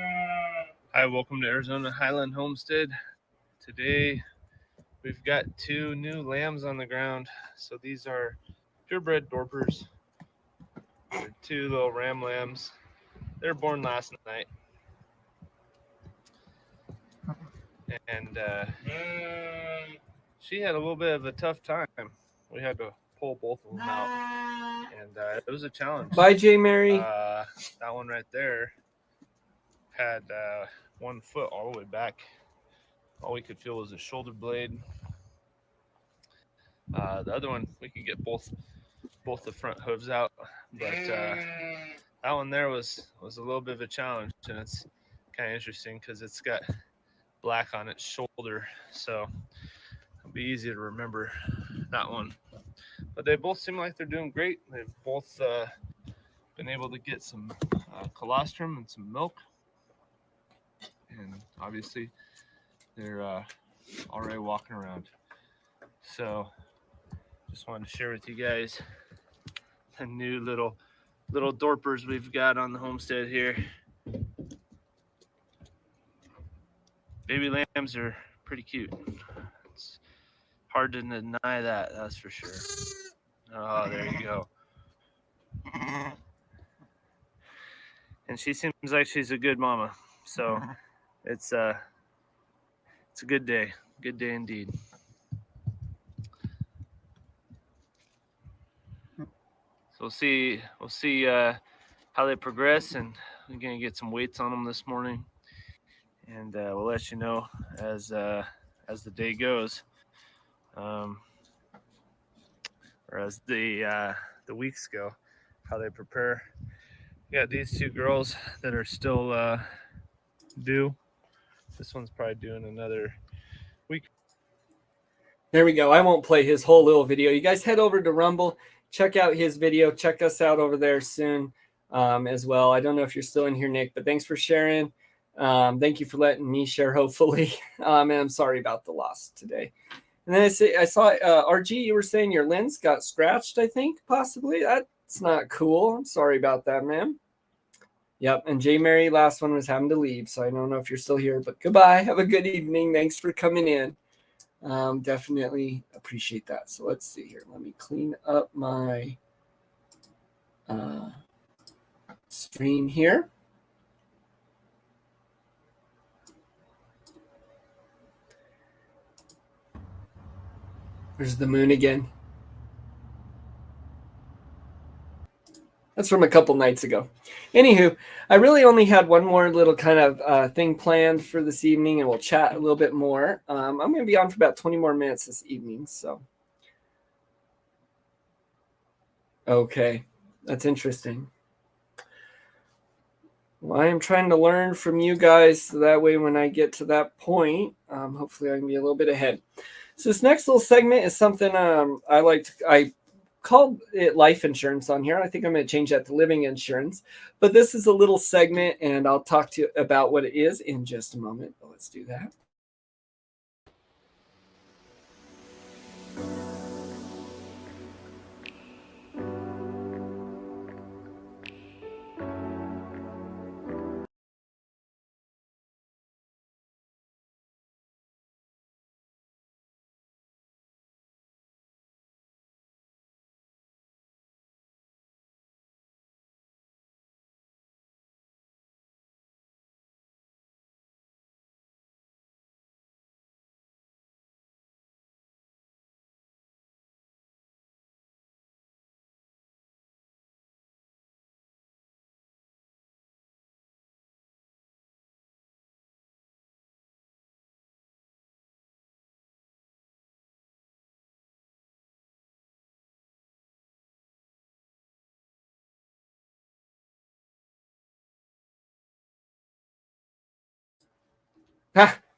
Hi, welcome to Arizona Highland Homestead. Today, we've got 2 new lambs on the ground. So these are purebred Dorpers. They're 2 little ram lambs. They were born last night. And she had a little bit of a tough time. We had to pull both of them out. And it was a challenge. Bye, J. Mary. That one right there had 1 foot all the way back. All we could feel was a shoulder blade. The other one, we could get both the front hooves out, but that one there was a little bit of a challenge, and it's kind of interesting because it's got black on its shoulder, so it'll be easy to remember that one. But they both seem like they're doing great. They've both been able to get some colostrum and some milk, and obviously they're already walking around. So just wanted to share with you guys the new little Dorpers we've got on the homestead here. Baby lambs are pretty cute. It's hard to deny that, that's for sure. Oh, there you go. And she seems like she's a good mama. So it's a good day. Good day indeed. So we'll see how they progress, and we're gonna get some weights on them this morning, and we'll let you know as the day goes, or as the weeks go, how they prepare. We got these 2 girls that are still due. This one's probably doing another week. There we go. I won't play his whole little video. You guys head over to Rumble, check out his video. Check us out over there soon as well. I don't know if you're still in here, Nick, but thanks for sharing. Thank you for letting me share, hopefully. And I'm sorry about the loss today. And then I saw RG, you were saying your lens got scratched, I think, possibly. That's not cool. I'm sorry about that, man. Yep, and J. Mary, last one was having to leave, so I don't know if you're still here, but goodbye. Have a good evening. Thanks for coming in. Definitely appreciate that. So let's see here. Let me clean up my screen here. There's the moon again. That's from a couple nights ago. Anywho, I really only had one more little kind of thing planned for this evening, and we'll chat a little bit more. I'm going to be on for about 20 more minutes this evening. So, okay, that's interesting. Well, I am trying to learn from you guys, so that way when I get to that point, hopefully I can be a little bit ahead. So this next little segment is something I called it life insurance on here. I think I'm going to change that to living insurance. But this is a little segment, and I'll talk to you about what it is in just a moment. But let's do that.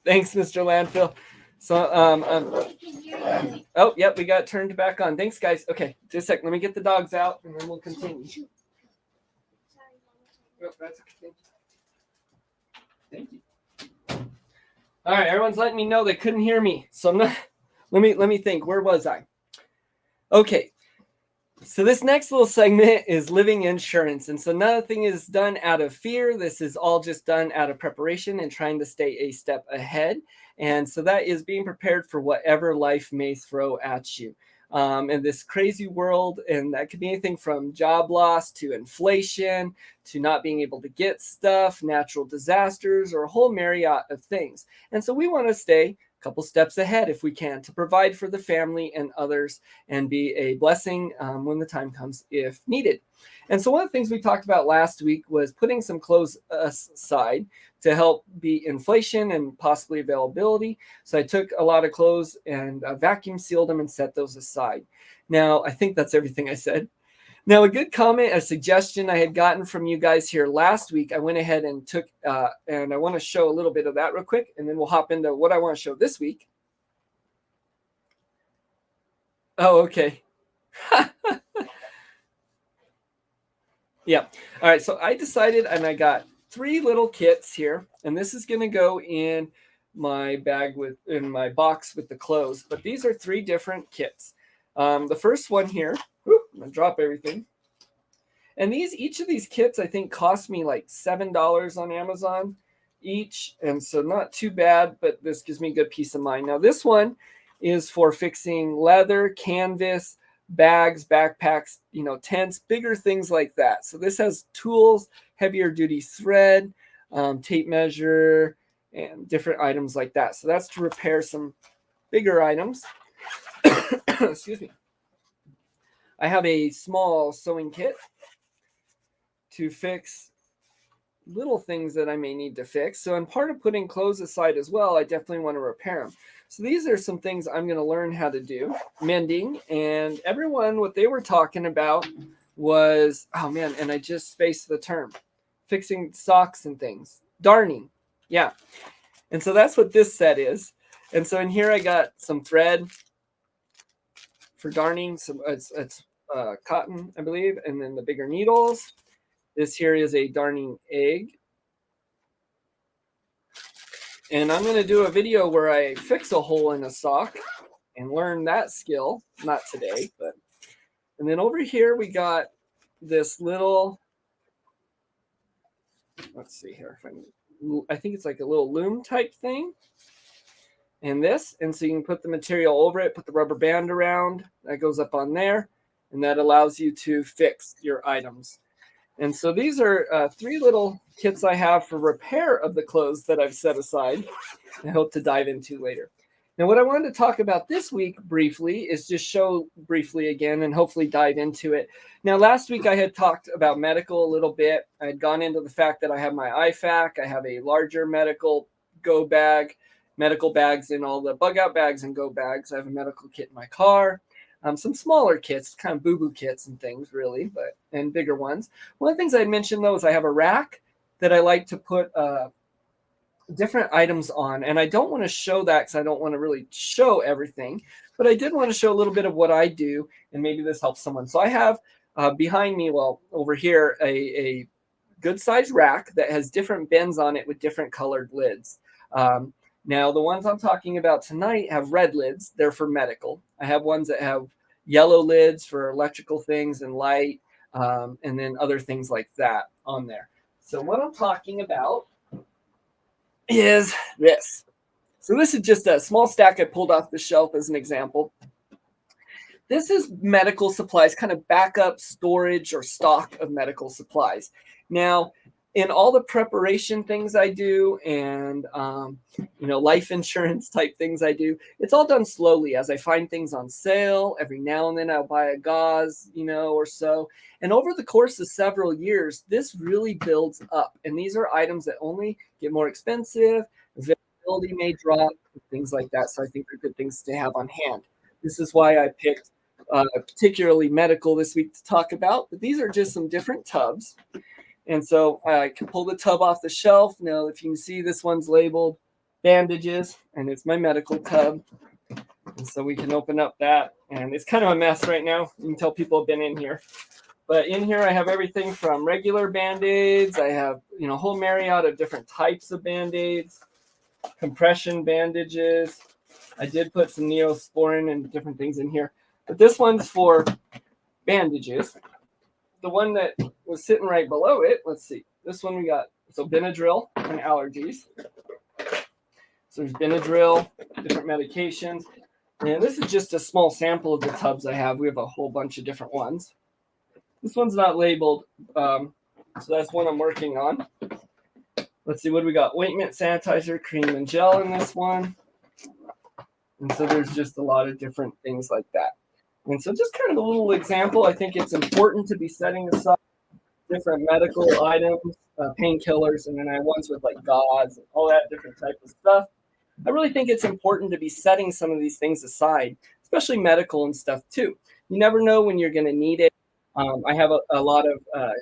Thanks, Mr. Landfill. So, oh, yep, we got turned back on. Thanks, guys. Okay, just a sec. Let me get the dogs out, and then we'll continue. Oh, that's okay. Thank you. All right, everyone's letting me know they couldn't hear me. So I'm not. Let me think. Where was I? Okay. So this next little segment is living insurance. And so nothing is done out of fear. This is all just done out of preparation and trying to stay a step ahead. And so that is being prepared for whatever life may throw at you. In this crazy world, and that could be anything from job loss to inflation to not being able to get stuff, natural disasters, or a whole myriad of things. And so we want to stay couple steps ahead if we can to provide for the family and others and be a blessing when the time comes if needed. And so one of the things we talked about last week was putting some clothes aside to help be inflation and possibly availability. So I took a lot of clothes and vacuum sealed them and set those aside. Now, I think that's everything I said. Now, a good comment, a suggestion I had gotten from you guys here last week, I went ahead and took, and I want to show a little bit of that real quick, and then we'll hop into what I want to show this week. Oh, okay. Yeah. All right. So I decided, and I got 3 little kits here, and this is going to go in my bag in my box with the clothes. But these are 3 different kits. The first one here, I'm going to drop everything. And each of these kits, I think, cost me like $7 on Amazon each. And so not too bad, but this gives me good peace of mind. Now, this one is for fixing leather, canvas, bags, backpacks, tents, bigger things like that. So this has tools, heavier duty thread, tape measure, and different items like that. So that's to repair some bigger items. Excuse me. I have a small sewing kit to fix little things that I may need to fix. So in part of putting clothes aside as well, I definitely want to repair them. So these are some things I'm going to learn how to do. Mending, and everyone, what they were talking about was, oh man, and I just spaced the term, fixing socks and things. Darning. Yeah. And so that's what this set is. And so in here I got some thread for darning. It's cotton, I believe, and then the bigger needles. This here is a darning egg. And I'm going to do a video where I fix a hole in a sock and learn that skill. Not today, but. And then over here we got this little, let's see here. I think it's like a little loom type thing. And this, and so you can put the material over it, put the rubber band around, that goes up on there, and that allows you to fix your items. And so these are 3 little kits I have for repair of the clothes that I've set aside. I hope to dive into later. Now, what I wanted to talk about this week briefly is just show briefly again and hopefully dive into it. Now, last week I had talked about medical a little bit. I had gone into the fact that I have my IFAC. I have a larger medical go bag, medical bags in all the bug out bags and go bags. I have a medical kit in my car. Some smaller kits, kind of boo-boo kits and things really, and bigger ones. One of the things I mentioned though is I have a rack that I like to put different items on, and I don't want to show that because I don't want to really show everything, but I did want to show a little bit of what I do, and maybe this helps someone. So I have behind me, well, over here, a good sized rack that has different bins on it with different colored lids. Now, the ones I'm talking about tonight have red lids. They're for medical. I have ones that have yellow lids for electrical things and light, and then other things like that on there. So what I'm talking about is this. So this is just a small stack I pulled off the shelf as an example. This is medical supplies, kind of backup storage or stock of medical supplies. Now, in all the preparation things I do and, life insurance type things I do, it's all done slowly as I find things on sale. Every now and then I'll buy a gauze, or so. And over the course of several years, this really builds up. And these are items that only get more expensive, availability may drop, things like that. So I think they're good things to have on hand. This is why I picked particularly medical this week to talk about. But these are just some different tubs. And so I can pull the tub off the shelf. Now, if you can see, this one's labeled bandages, and it's my medical tub. And so we can open up that. And it's kind of a mess right now. You can tell people have been in here. But in here, I have everything from regular Band-Aids. I have, a whole myriad of different types of Band-Aids, compression bandages. I did put some Neosporin and different things in here. But this one's for bandages. The one that was sitting right below it, let's see. This one we got, so Benadryl and allergies. So there's Benadryl, different medications. And this is just a small sample of the tubs I have. We have a whole bunch of different ones. This one's not labeled, so that's one I'm working on. Let's see, what do we got? Ointment, sanitizer, cream, and gel in this one. And so there's just a lot of different things like that. And so just kind of a little example, I think it's important to be setting aside different medical items, painkillers, and then I have ones with like gauze and all that different type of stuff. I really think it's important to be setting some of these things aside, especially medical and stuff too. You never know when you're going to need it. I have a lot of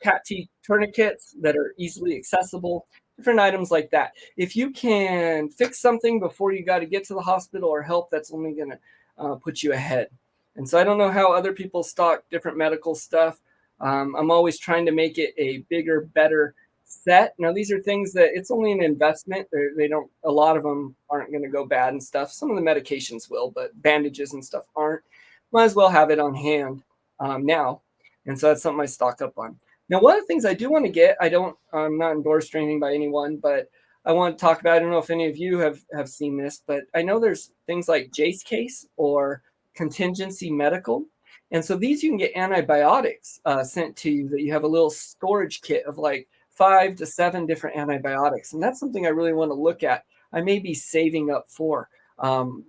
cat teeth tourniquets that are easily accessible, different items like that. If you can fix something before you got to get to the hospital or help, that's only going to put you ahead. And so I don't know how other people stock different medical stuff. I'm always trying to make it a bigger, better set. Now, these are things that it's only an investment. A lot of them aren't going to go bad and stuff. Some of the medications will, but bandages and stuff aren't. Might as well have it on hand now. And so that's something I stock up on. Now, one of the things I do want to get, I'm not endorsed training by anyone, but I want to talk about, I don't know if any of you have seen this, but I know there's things like Jace Case or Contingency Medical. And so these you can get antibiotics sent to you, that you have a little storage kit of like 5 to 7 different antibiotics. And that's something I really want to look at. I may be saving up for.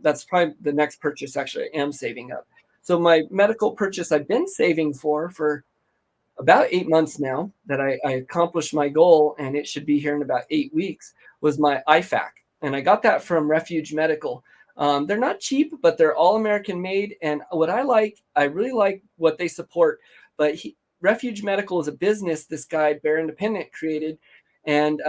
That's probably the next purchase, actually, I am saving up. So my medical purchase I've been saving for about 8 months now, that I accomplished my goal, and it should be here in about 8 weeks, was my IFAC. And I got that from Refuge Medical. They're not cheap, but they're all American made. And what I really like what they support. But Refuge Medical is a business this guy, Bear Independent, created. And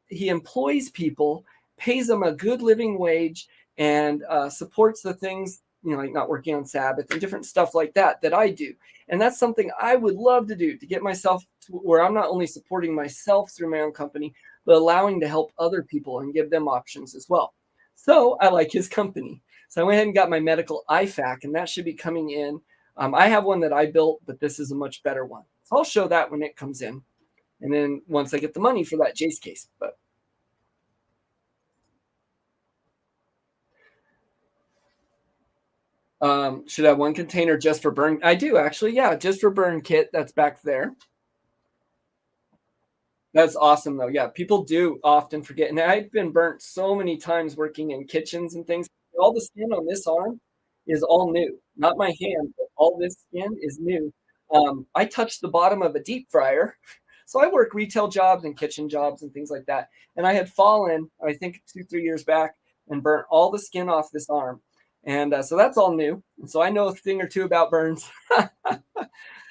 he employs people, pays them a good living wage and supports the things, like not working on Sabbath and different stuff like that I do. And that's something I would love to do, to get myself to where I'm not only supporting myself through my own company, but allowing to help other people and give them options as well. So I like his company. So I went ahead and got my medical IFAC, and that should be coming in. I have one that I built, but this is a much better one. So I'll show that when it comes in. And then once I get the money for that Jace case. But should I have one container just for burn? I do actually, yeah, just for burn kit. That's back there. That's awesome though. Yeah, people do often forget. And I've been burnt so many times working in kitchens and things. All the skin on this arm is all new. Not my hand, but all this skin is new. I touched the bottom of a deep fryer. So I work retail jobs and kitchen jobs and things like that. And I had fallen, I think 2-3 years back, and burnt all the skin off this arm. And so that's all new. And so I know a thing or two about burns.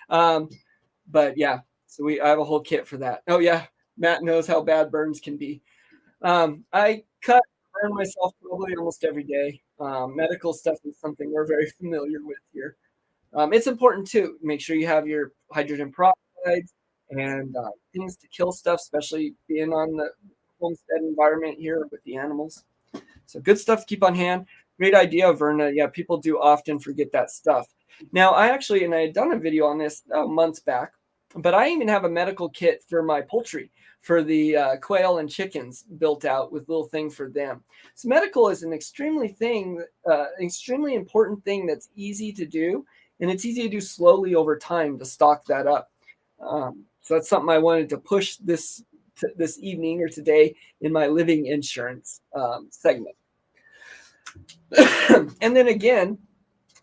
But yeah, so I have a whole kit for that. Oh yeah, Matt knows how bad burns can be. I burn myself probably almost every day. Medical stuff is something we're very familiar with here. It's important too. Make sure you have your hydrogen peroxide and things to kill stuff, especially being on the homestead environment here with the animals. So good stuff to keep on hand. Great idea, Verna. Yeah, people do often forget that stuff. Now, I had done a video on this months back, but I even have a medical kit for my poultry, for the quail and chickens built out with little thing for them. So medical is an extremely important thing that's easy to do, and it's easy to do slowly over time to stock that up. So that's something I wanted to push this evening or today in my living insurance segment. And then again,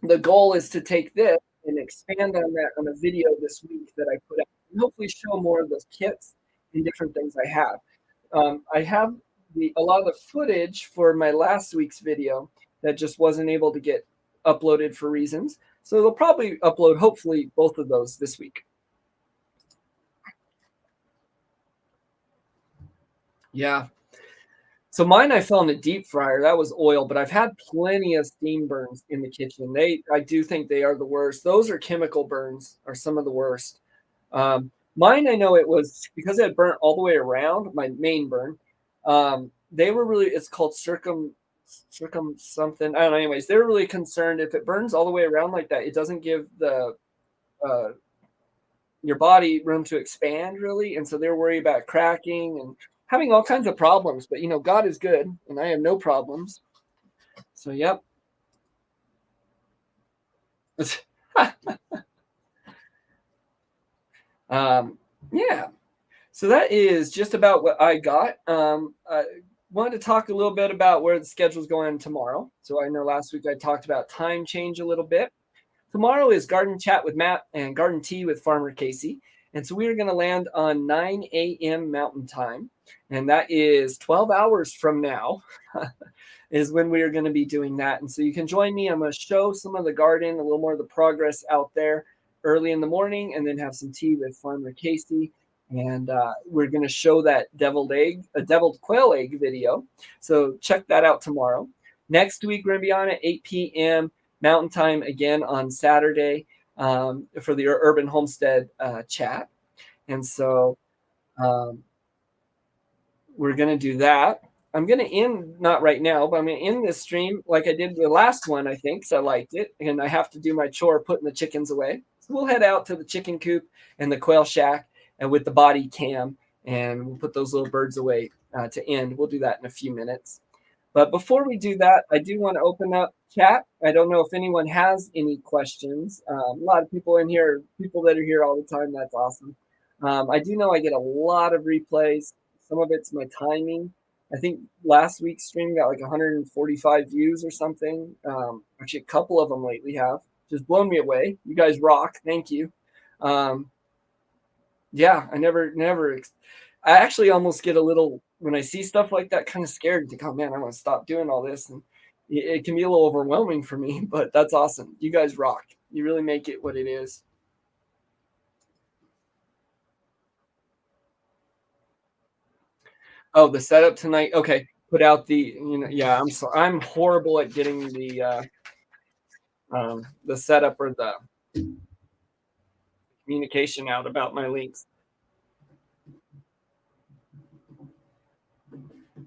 the goal is to take this and expand on that on a video this week that I put out, and hopefully show more of those kits and different things I have. I have a lot of the footage for my last week's video that just wasn't able to get uploaded for reasons. So they'll probably upload, hopefully, both of those this week. Yeah. So mine, I fell in a deep fryer. That was oil, but I've had plenty of steam burns in the kitchen. I do think they are the worst. Those are chemical burns, are some of the worst. Mine, I know it was because it had burnt all the way around, my main burn. They were really, it's called circum something. I don't know. Anyways, they were really concerned if it burns all the way around like that, it doesn't give the your body room to expand really. And so they're worried about cracking and having all kinds of problems. But God is good, and I have no problems. So yep. Yeah. So that is just about what I got. I wanted to talk a little bit about where the schedule's going tomorrow. So I know last week I talked about time change a little bit. Tomorrow is Garden Chat with Matt and Garden Tea with Farmer Casey. And so we're going to land on 9 a.m. Mountain Time. And that is 12 hours from now is when we are going to be doing that. And so you can join me. I'm going to show some of the garden, a little more of the progress out there early in the morning, and then have some tea with Farmer Casey. And we're going to show that deviled quail egg video. So check that out tomorrow. Next week, we're going to be on at 8 p.m. Mountain Time again on Saturday for the Urban Homestead chat. And so we're going to do that. I'm going to end, not right now, but I'm going to end this stream like I did the last one, I think, because I liked it. And I have to do my chore putting the chickens away. So we'll head out to the chicken coop and the quail shack and with the body cam, and we'll put those little birds away to end. We'll do that in a few minutes. But before we do that, I do want to open up chat. I don't know if anyone has any questions. A lot of people in here, people that are here all the time. That's awesome. I do know I get a lot of replays. Some of it's my timing. I think last week's stream got like 145 views or something. Actually, a couple of them lately have. Just blown me away. You guys rock. Thank you. Yeah, I actually almost get a little, when I see stuff like that, kind of scared to come, man, I want to stop doing all this. And it can be a little overwhelming for me, but that's awesome. You guys rock. You really make it what it is. Oh, the setup tonight. Okay. put out the, yeah, I'm sorry. I'm horrible at getting the setup or the communication out about my links.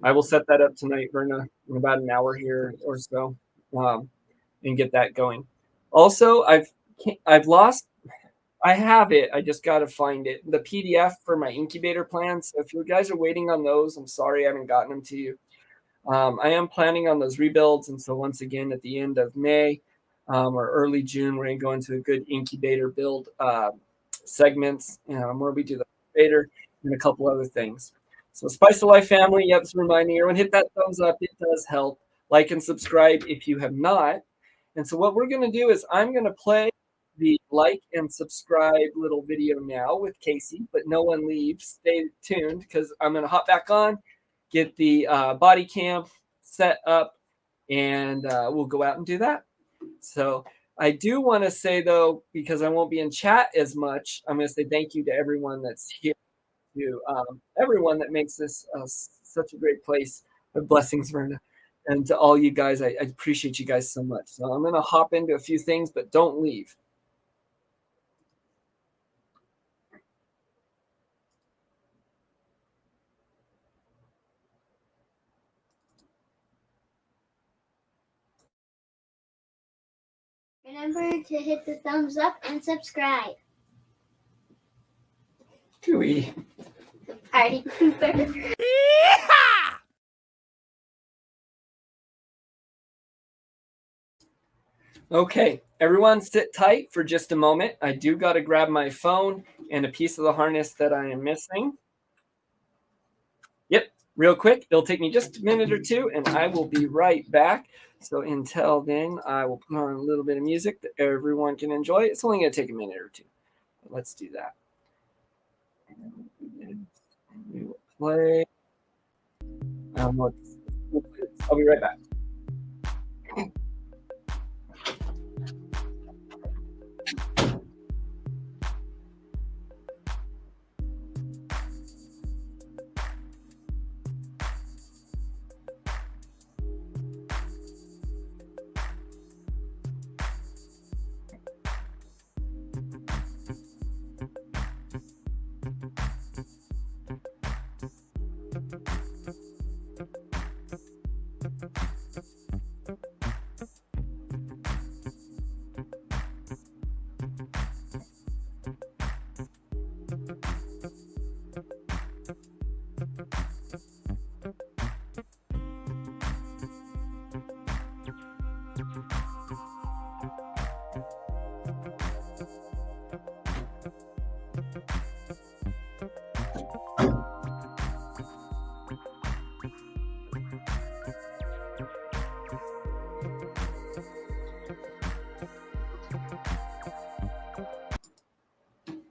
I will set that up tonight, Verna, in about an hour here or so, and get that going. Also, I've lost. I have it. I just got to find it. The PDF for my incubator plans. So if you guys are waiting on those, I'm sorry I haven't gotten them to you. I am planning on those rebuilds, and so once again at the end of May or early June, we're going to go into a good incubator build segments where we do the incubator and a couple other things. So Spice of Life family, yep, just reminding everyone, hit that thumbs up. It does help. Like and subscribe if you have not. And so what we're going to do is I'm going to play the like and subscribe little video now with Casey, but no one leaves. Stay tuned because I'm going to hop back on, get the body cam set up, and we'll go out and do that. So I do want to say, though, because I won't be in chat as much, I'm going to say thank you to everyone that's here, to everyone that makes this such a great place. Blessings, Verna. And to all you guys, I appreciate you guys so much. So I'm going to hop into a few things, but don't leave. Remember to hit the thumbs up and subscribe. Chewy. Party pooper. Okay, everyone sit tight for just a moment. I do got to grab my phone and a piece of the harness that I am missing. Yep, real quick. It'll take me just a minute or two, and I will be right back. So until then, I will put on a little bit of music that everyone can enjoy. It's only going to take a minute or two. But let's do that. We will play. I'll be right back.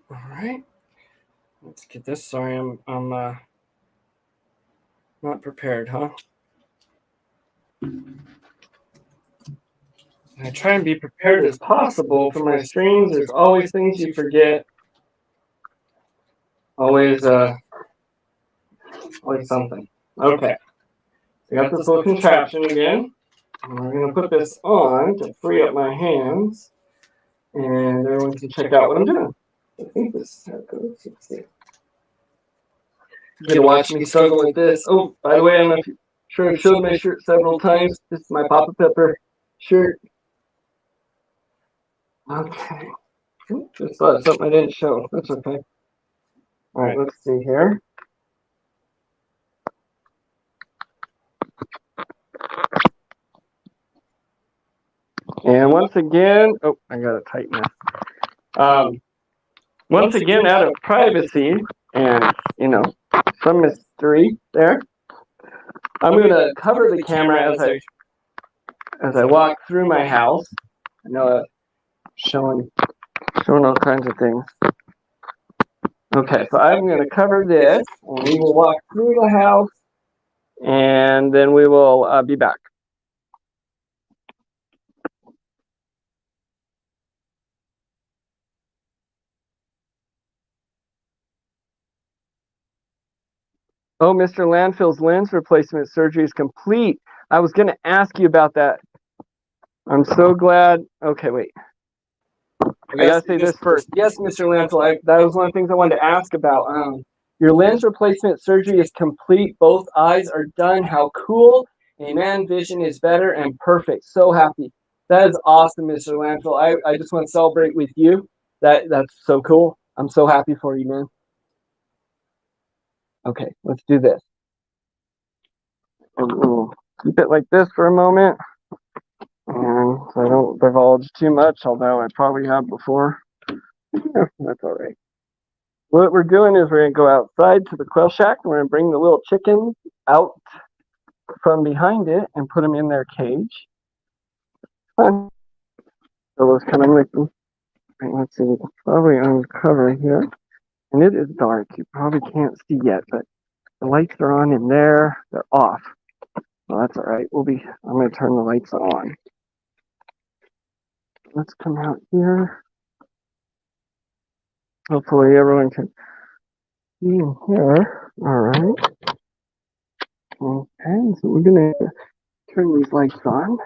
All right, let's get this. Sorry, I'm not prepared, huh? I try and be prepared as possible for my streams. There's always things you forget. Always something. Okay. I got this little contraption again. And we're going to put this on to free up my hands. And everyone can check out what I'm doing. I think this is how it goes. Let's see. You get to watch me struggle like this. Oh, by the way, I'm not sure I've showed my shirt several times. This is my Papa Pepper shirt. Okay. Just thought of something I didn't show. That's okay. All right, let's see here. And once again, oh, I got to tighten this. Once again, out of privacy and, some mystery there, I'm going to cover the camera as I walk through my house. I know showing all kinds of things. Okay, so I'm going to cover this, and we will walk through the house, and then we will be back. Oh, Mr. Landfill's lens replacement surgery is complete. I was going to ask you about that. I'm so glad. Okay, wait. I gotta say this first. Yes, Mr. Landfill, that was one of the things I wanted to ask about. Your lens replacement surgery is complete. Both eyes are done. How cool. Amen. Vision is better and perfect. So happy. That is awesome, Mr. Landfill. I just want to celebrate with you. That's so cool. I'm so happy for you, man. Okay, let's do this. And we'll keep it like this for a moment. And so I don't divulge too much, although I probably have before. Yeah, that's all right. What we're doing is we're going to go outside to the quail shack. And we're going to bring the little chickens out from behind it and put them in their cage. Fun. Solo's coming with me. Right, let's see. It's probably uncover here. And it is dark. You probably can't see yet, but the lights are on in there. They're off. Well, that's all right. I'm going to turn the lights on. Let's come out here. Hopefully everyone can see in here. All right. Okay, so we're going to turn these lights on.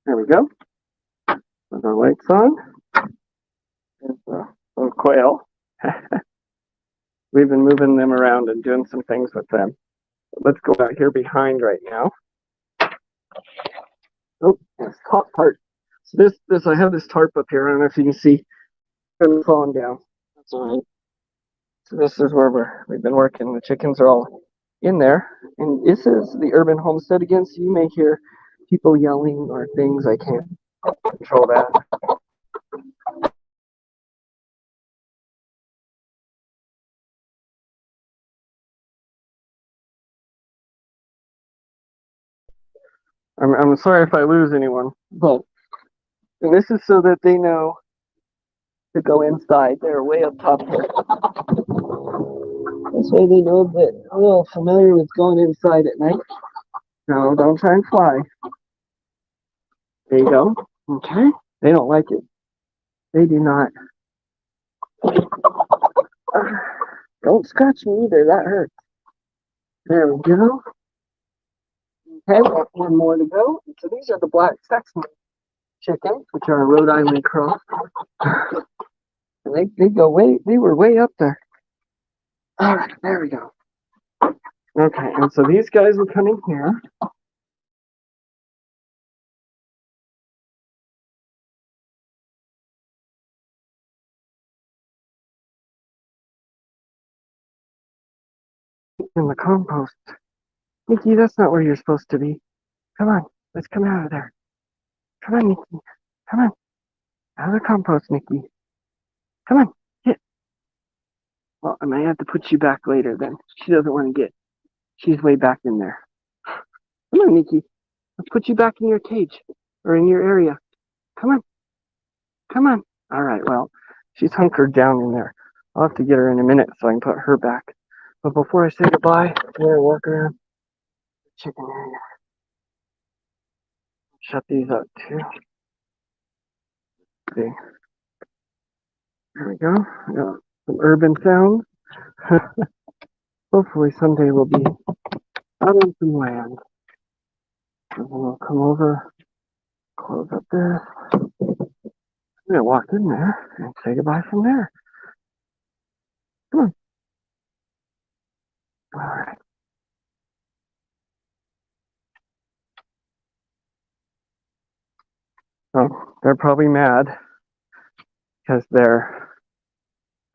There we go. With our lights on. There's a little quail. We've been moving them around and doing some things with them. But let's go out here behind right now. Oh, this top part. So this I have this tarp up here. I don't know if you can see them falling down. That's all right. So this is where we've been working. The chickens are all in there. And this is the urban homestead again, so you may hear people yelling or things. I can't control that. I'm sorry if I lose anyone, but and this is so that they know to go inside. They're way up top here. This way they know that I'm a little familiar with going inside at night. No, don't try and fly. There you go. Okay. They don't like it. They do not. Don't scratch me either. That hurts. There we go. Okay, we have one more to go. So these are the black Saxon chickens, which are a Rhode Island cross. And they were way up there. All right, there we go. Okay, and so these guys will come in here. In the compost. Nikki, that's not where you're supposed to be. Come on, let's come out of there. Come on, Nikki. Come on. Out of the compost, Nikki. Come on, get. Well, I might have to put you back later then. She doesn't want to get. She's way back in there. Come on, Nikki. Let's put you back in your cage or in your area. Come on. Come on. All right, well, she's hunkered down in there. I'll have to get her in a minute so I can put her back. But before I say goodbye, I'm going to walk around the chicken area. Shut these up too. See. There we go. We got some urban sounds. Hopefully someday we'll be out on some land. And then we'll come over, close up this. I'm gonna walk in there and say goodbye from there. Come on. All right. Oh, they're probably mad because their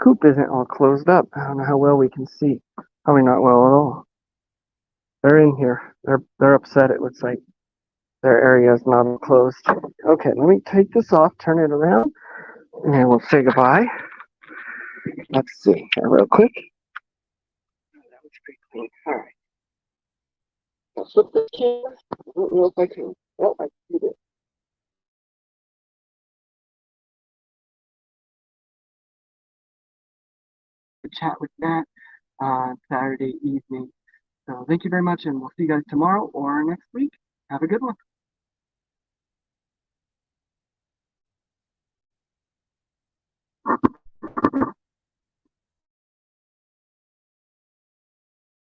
coop isn't all closed up. I don't know how well we can see. Probably not well at all. They're in here. They're upset. It looks like their area is not enclosed. Okay, let me take this off, turn it around, and we'll say goodbye. Let's see here real quick. That was pretty clean. All right. I'll flip this chair. I don't know if I can. Oh, I can do this. Chat with Matt Saturday evening. So thank you very much, and we'll see you guys tomorrow or next week. Have a good one.